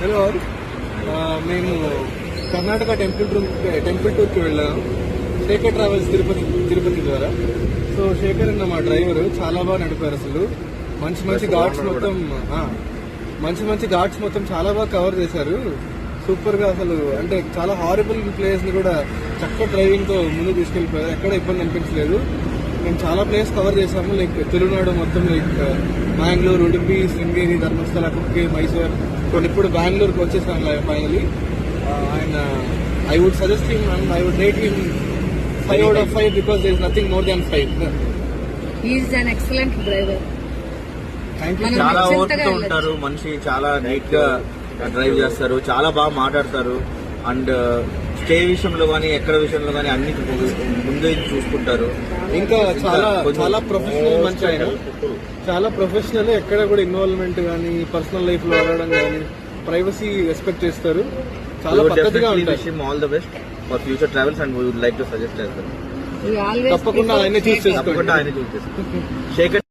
Hello మేము Karnataka temple టూర్కి వెళ్ళాము శేఖర్ ట్రావెల్స్ తిరుపతి ద్వారా. సో శేఖర్ అన్న మా డ్రైవర్ చాలా బాగా నడిపారు. అసలు మంచి మంచి ఘాట్స్ మొత్తం చాలా బాగా కవర్ చేశారు. సూపర్ గా అసలు అంటే చాలా హారబుల్ ప్లేస్ ని కూడా చక్కగా డ్రైవింగ్ తో ముందు తీసుకెళ్లిపోయారు. ఎక్కడ ఇబ్బంది అనిపించలేదు. మేము చాలా ప్లేస్ కవర్ చేసాము. లైక్ తెలుగునాడు మొత్తం, లైక్ బెంగళూరు, ఉడుపి, శృంగేరి, ధర్మస్థల, కుక్కే, మైసూర్. ఇప్పుడు బెంగళూరుకి వచ్చేసాను finally. And I would suggest him and I would rate him 5 out of 5 because there is nothing more than 5. He is an excellent driver. Thank you. చాలా ఓర్పుతో ఉంటారు మనిషి. చాలా నీట్ గా డ్రైవ్ చేస్తారు. చాలా బాగా మాట్లాడతారు. అండ్ స్టే విషయంలో గానీ ఎక్కడ విషయంలో గానీ అన్ని ముందే చూసుకుంటారు. ఇంకా చాలా ప్రొఫెషనల్ మంచి ఆయన. చాలా ప్రొఫెషనల్. ఎక్కడ కూడా ఇన్వాల్వ్మెంట్ గానీ పర్సనల్ లైఫ్ లో అడగడం గానీ ప్రైవసీ రెస్పెక్ట్ చేస్తారు. చాలా పద్ధతిగా ఉంటారు. All the best for future travels and we would like to suggest తప్పకుండా ఆయన చూస్ చేసుకోండి. శేఖర్